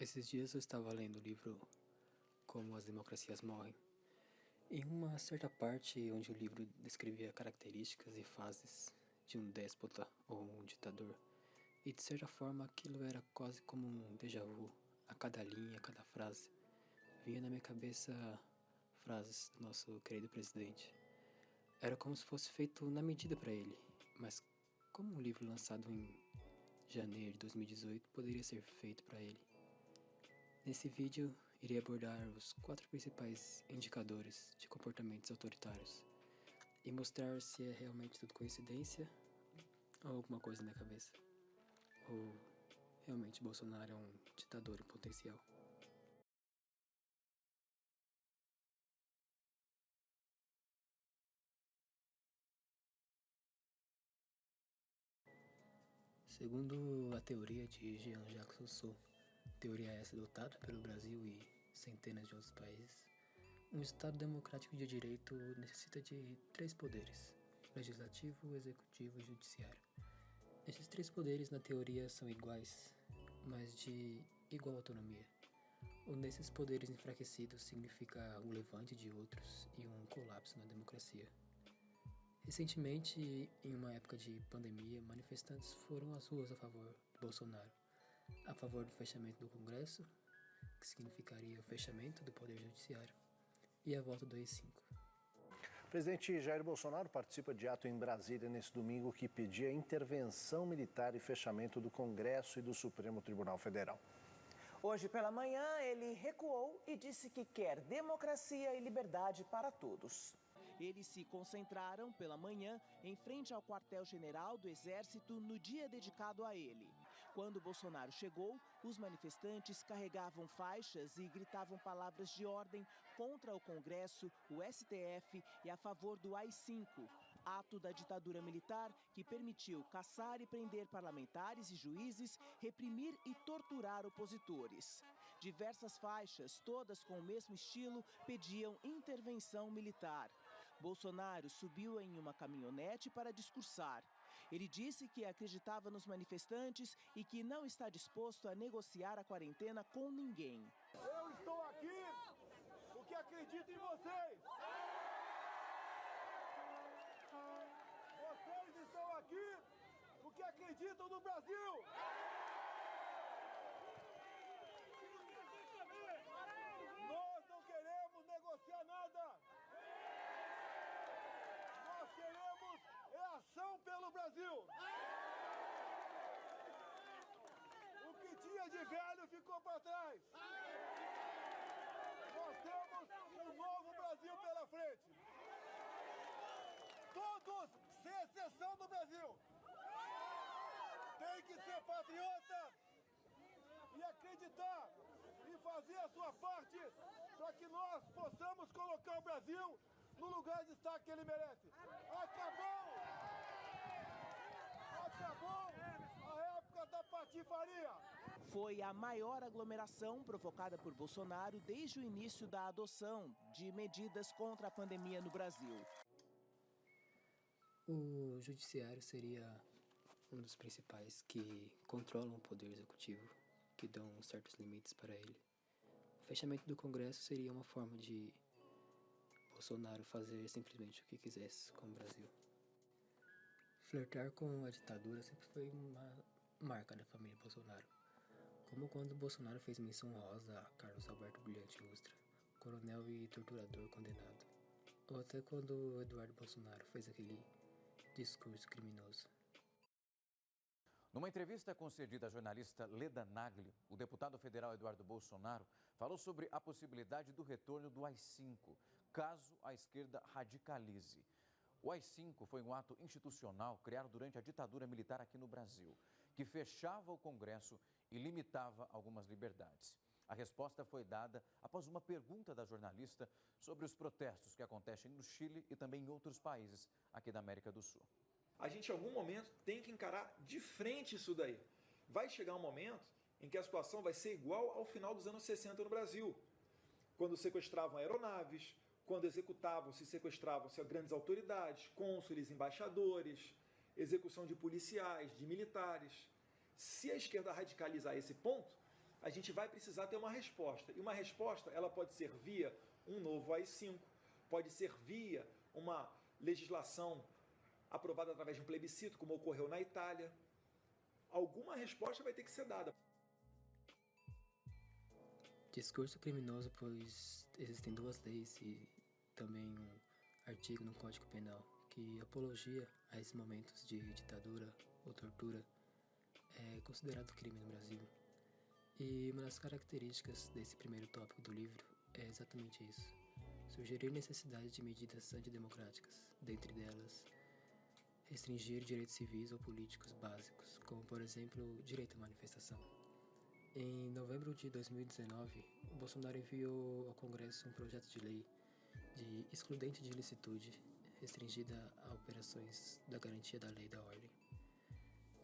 Esses dias eu estava lendo o livro Como as Democracias Morrem. Em uma certa parte onde o livro descrevia características e fases de um déspota ou um ditador, e de certa forma aquilo era quase como um déjà vu. A cada linha, a cada frase, vinha na minha cabeça frases do nosso querido presidente. Era como se fosse feito na medida para ele, mas como um livro lançado em janeiro de 2018 poderia ser feito para ele? Nesse vídeo, irei abordar os 4 principais indicadores de comportamentos autoritários e mostrar se é realmente tudo coincidência ou alguma coisa na minha cabeça, ou realmente Bolsonaro é um ditador em potencial. Segundo a teoria de Jean-Jacques Rousseau, teoria essa adotada pelo Brasil e centenas de outros países, um Estado democrático de direito necessita de 3 poderes: legislativo, executivo e judiciário. Esses 3 poderes, na teoria, são iguais, mas de igual autonomia. Um desses poderes enfraquecidos significa um levante de outros e um colapso na democracia. Recentemente, em uma época de pandemia, manifestantes foram às ruas a favor de Bolsonaro, a favor do fechamento do Congresso, que significaria o fechamento do Poder Judiciário, e a volta do AI-5. O presidente Jair Bolsonaro participa de ato em Brasília nesse domingo que pedia intervenção militar e fechamento do Congresso e do Supremo Tribunal Federal. Hoje pela manhã, ele recuou e disse que quer democracia e liberdade para todos. Eles se concentraram pela manhã em frente ao quartel-general do Exército no dia dedicado a ele. Quando Bolsonaro chegou, os manifestantes carregavam faixas e gritavam palavras de ordem contra o Congresso, o STF e a favor do AI-5, ato da ditadura militar que permitiu caçar e prender parlamentares e juízes, reprimir e torturar opositores. Diversas faixas, todas com o mesmo estilo, pediam intervenção militar. Bolsonaro subiu em uma caminhonete para discursar. Ele disse que acreditava nos manifestantes e que não está disposto a negociar a quarentena com ninguém. Eu estou aqui porque acredito em vocês. Vocês estão aqui porque acreditam no Brasil. Nós não queremos negociar nada. Nós queremos ação pelo Brasil. O que tinha de velho ficou para trás. Nós temos um novo Brasil pela frente. Todos, sem exceção do Brasil, tem que ser patriota e acreditar e fazer a sua parte para que nós possamos colocar o Brasil no lugar de destaque que ele merece. Acabou a época da patifaria. Foi a maior aglomeração provocada por Bolsonaro desde o início da adoção de medidas contra a pandemia no Brasil. O judiciário seria um dos principais que controlam o poder executivo, que dão certos limites para ele. O fechamento do Congresso seria uma forma de Bolsonaro fazer simplesmente o que quisesse com o Brasil. Flertar com a ditadura sempre foi uma marca da família Bolsonaro, como quando Bolsonaro fez menção honrosa a Carlos Alberto Brilhante Ustra, coronel e torturador condenado, ou até quando Eduardo Bolsonaro fez aquele discurso criminoso. Numa entrevista concedida à jornalista Leda Nagli, o deputado federal Eduardo Bolsonaro falou sobre a possibilidade do retorno do AI-5, caso a esquerda radicalize. O AI-5 foi um ato institucional criado durante a ditadura militar aqui no Brasil, que fechava o Congresso e limitava algumas liberdades. A resposta foi dada após uma pergunta da jornalista sobre os protestos que acontecem no Chile e também em outros países aqui da América do Sul. A gente, em algum momento, tem que encarar de frente isso daí. Vai chegar um momento em que a situação vai ser igual ao final dos anos 60 no Brasil, quando sequestravam aeronaves, quando sequestravam-se grandes autoridades, cônsules, embaixadores, execução de policiais, de militares. Se a esquerda radicalizar esse ponto, a gente vai precisar ter uma resposta. E uma resposta, ela pode ser via um novo AI-5, pode ser via uma legislação aprovada através de um plebiscito, como ocorreu na Itália. Alguma resposta vai ter que ser dada. Discurso criminoso, pois existem duas leis e também um artigo no Código Penal que apologia a esses momentos de ditadura ou tortura é considerado crime no Brasil. E uma das características desse primeiro tópico do livro é exatamente isso: sugerir necessidade de medidas antidemocráticas, dentre delas restringir direitos civis ou políticos básicos, como por exemplo o direito à manifestação. Em novembro de 2019, o Bolsonaro enviou ao Congresso um projeto de lei de excludente de ilicitude restringida a operações da garantia da lei e da ordem.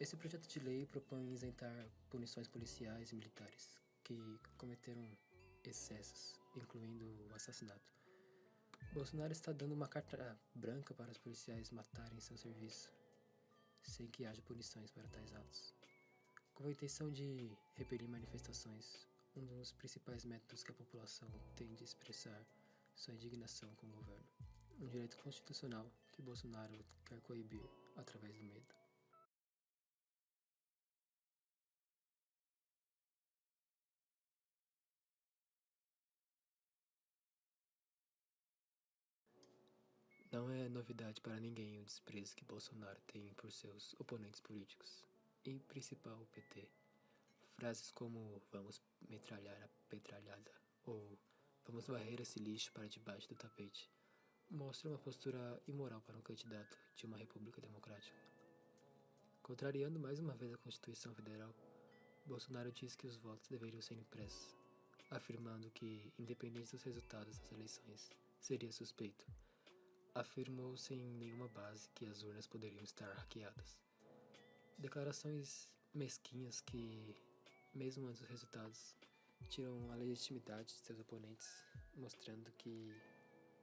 Esse projeto de lei propõe isentar punições policiais e militares que cometeram excessos, incluindo o assassinato. Bolsonaro está dando uma carta branca para os policiais matarem seu serviço, sem que haja punições para tais atos. Com a intenção de repelir manifestações, um dos principais métodos que a população tem de expressar sua indignação com o governo, um direito constitucional que Bolsonaro quer coibir através do medo. Não é novidade para ninguém o desprezo que Bolsonaro tem por seus oponentes políticos, em principal o PT. Frases como "vamos metralhar a petralhada" ou "vamos varrer esse lixo para debaixo do tapete" mostram uma postura imoral para um candidato de uma república democrática. Contrariando mais uma vez a Constituição Federal, Bolsonaro diz que os votos deveriam ser impressos, afirmando que, independente dos resultados das eleições, seria suspeito. Afirmou sem nenhuma base que as urnas poderiam estar hackeadas. Declarações mesquinhas que, mesmo antes dos resultados, tiram a legitimidade de seus oponentes, mostrando que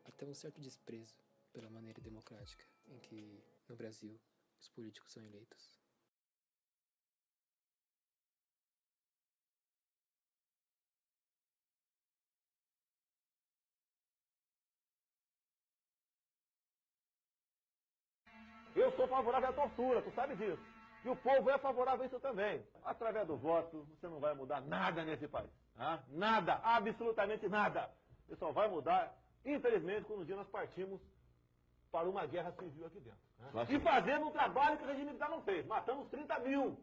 até um certo desprezo pela maneira democrática em que, no Brasil, os políticos são eleitos. Eu sou favorável à tortura, tu sabe disso. E o povo é favorável a isso também. Através do voto, você não vai mudar nada nesse país. Tá? Nada, absolutamente nada. Isso só vai mudar, infelizmente, quando um dia nós partimos para uma guerra civil aqui dentro. Né? E fazendo um trabalho que o regime militar não fez. Matamos 30 mil.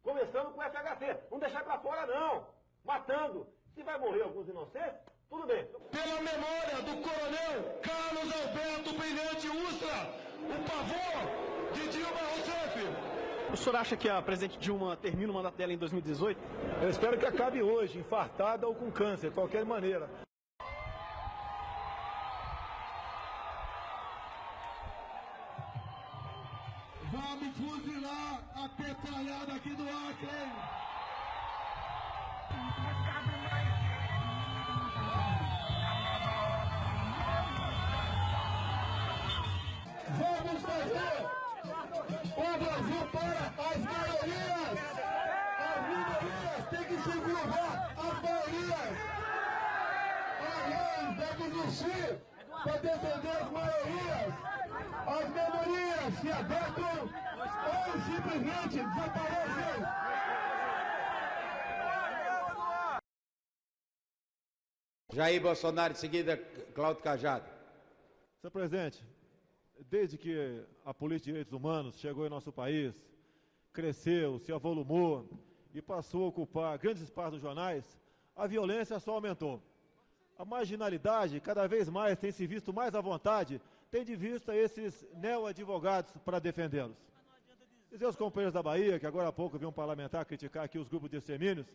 Começando com o FHC. Não deixar para fora, não. Matando. Se vai morrer alguns inocentes, tudo bem. Pela memória do coronel Carlos Alberto Brilhante Ustra, o pavor de Dilma Rousseff. O senhor acha que a presidente Dilma termina o mandato dela em 2018? Eu espero que acabe hoje, infartada ou com câncer, de qualquer maneira. Vamos fuzilar a petralhada aqui do Acre. Vamos fazer o Brasil para as maiorias. As minorias têm que se curvar às maiorias. A lei deve existir para defender as maiorias. As minorias se adaptam ou simplesmente desaparecem. Jair Bolsonaro, em seguida, Cláudio Cajado. Senhor presidente, desde que a política de direitos humanos chegou em nosso país, cresceu, se avolumou e passou a ocupar grandes espaços nos jornais, a violência só aumentou. A marginalidade cada vez mais tem se visto mais à vontade, tendo de vista esses neo-advogados para defendê-los. Dizer aos companheiros da Bahia, que agora há pouco vi um parlamentar criticar aqui os grupos de extermínios,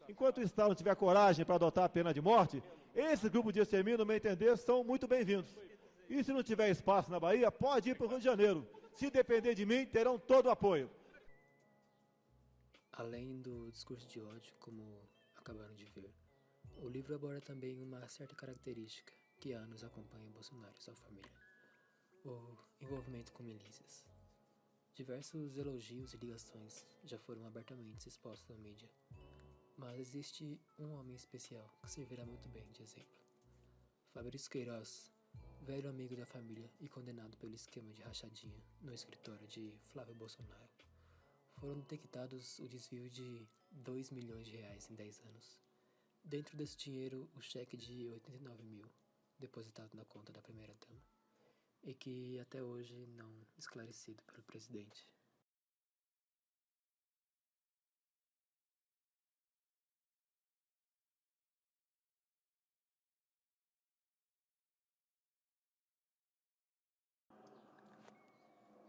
enquanto o Estado não tiver coragem para adotar a pena de morte, esses grupos de extermínio, no meu entender, são muito bem-vindos. E se não tiver espaço na Bahia, pode ir para o Rio de Janeiro. Se depender de mim, terão todo o apoio. Além do discurso de ódio, como acabaram de ver, o livro aborda também uma certa característica que há anos acompanha Bolsonaro e sua família: o envolvimento com milícias. Diversos elogios e ligações já foram abertamente expostos à mídia. Mas existe um homem especial que servirá muito bem de exemplo. Fabrício Queiroz, velho amigo da família e condenado pelo esquema de rachadinha no escritório de Flávio Bolsonaro. Foram detectados o desvio de 2 milhões de reais em 10 anos. Dentro desse dinheiro, o cheque de 89 mil, depositado na conta da primeira-dama, e que até hoje não esclarecido pelo presidente.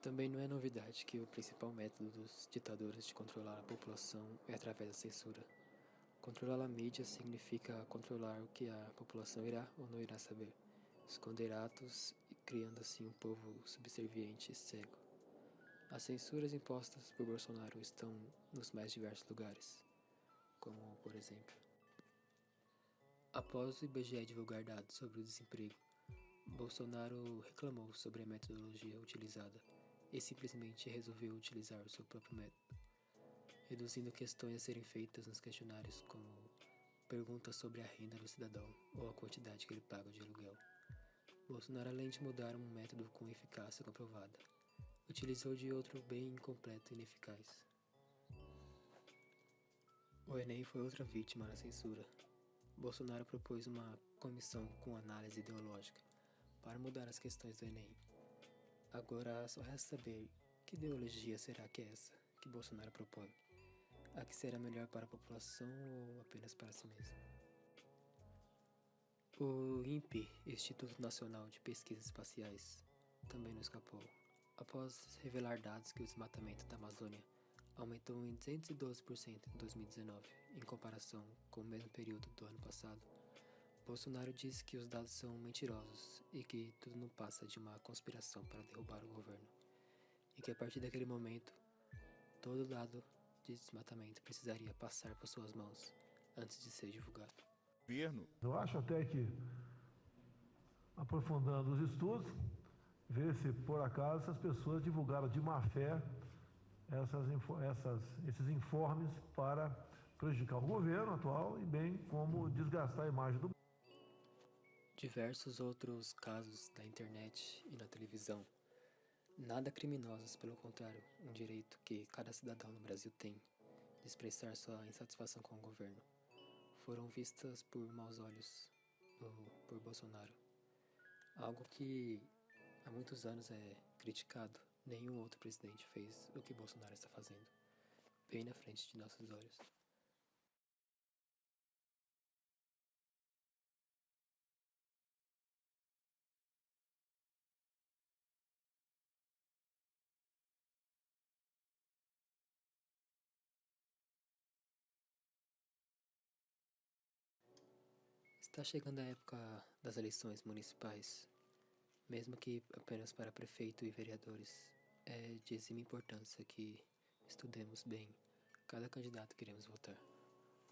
Também não é novidade que o principal método dos ditadores de controlar a população é através da censura. Controlar a mídia significa controlar o que a população irá ou não irá saber, esconder atos e criando assim um povo subserviente e cego. As censuras impostas por Bolsonaro estão nos mais diversos lugares, como, por exemplo, após o IBGE divulgar dados sobre o desemprego, Bolsonaro reclamou sobre a metodologia utilizada e simplesmente resolveu utilizar o seu próprio método, reduzindo questões a serem feitas nos questionários como perguntas sobre a renda do cidadão ou a quantidade que ele paga de aluguel. Bolsonaro, além de mudar um método com eficácia comprovada, utilizou de outro bem incompleto e ineficaz. O Enem foi outra vítima da censura. Bolsonaro propôs uma comissão com análise ideológica para mudar as questões do Enem. Agora só resta saber que ideologia será que é essa que Bolsonaro propõe. A que será melhor para a população ou apenas para si mesmo? O INPE, Instituto Nacional de Pesquisas Espaciais, também não escapou. Após revelar dados que o desmatamento da Amazônia aumentou em 212% em 2019, em comparação com o mesmo período do ano passado, Bolsonaro disse que os dados são mentirosos e que tudo não passa de uma conspiração para derrubar o governo, e que a partir daquele momento, todo dado de desmatamento precisaria passar por suas mãos antes de ser divulgado. Eu acho até que, aprofundando os estudos, ver se por acaso essas pessoas divulgaram de má fé esses informes para prejudicar o governo atual e bem como desgastar a imagem do. Diversos outros casos na internet e na televisão, nada criminosos, pelo contrário, um direito que cada cidadão no Brasil tem de expressar sua insatisfação com o governo, foram vistas por maus olhos por Bolsonaro. Algo que há muitos anos é criticado. Nenhum outro presidente fez o que Bolsonaro está fazendo, bem na frente de nossos olhos. Está chegando a época das eleições municipais, mesmo que apenas para prefeito e vereadores. É de exima importância que estudemos bem cada candidato que iremos votar,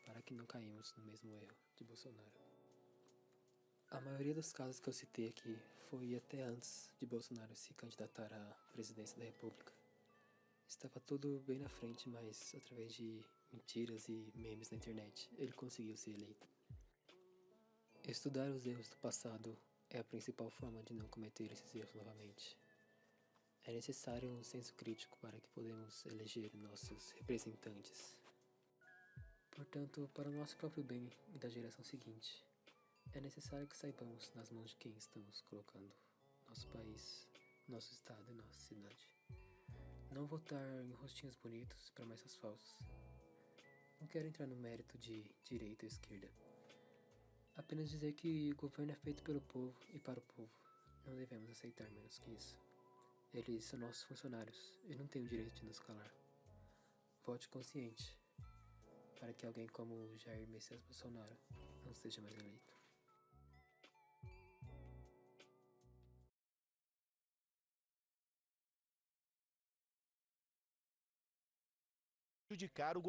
para que não caímos no mesmo erro de Bolsonaro. A maioria dos casos que eu citei aqui foi até antes de Bolsonaro se candidatar à presidência da República. Estava tudo bem na frente, mas através de mentiras e memes na internet, ele conseguiu ser eleito. Estudar os erros do passado é a principal forma de não cometer esses erros novamente. É necessário um senso crítico para que podemos eleger nossos representantes. Portanto, para o nosso próprio bem e da geração seguinte, é necessário que saibamos nas mãos de quem estamos colocando nosso país, nosso estado e nossa cidade. Não votar em rostinhos bonitos e promessas falsas. Não quero entrar no mérito de direita ou esquerda. Apenas dizer que o governo é feito pelo povo e para o povo. Não devemos aceitar menos que isso. Eles são nossos funcionários e não têm o direito de nos calar. Vote consciente, para que alguém como Jair Messias Bolsonaro não seja mais eleito. Prejudicar o governo.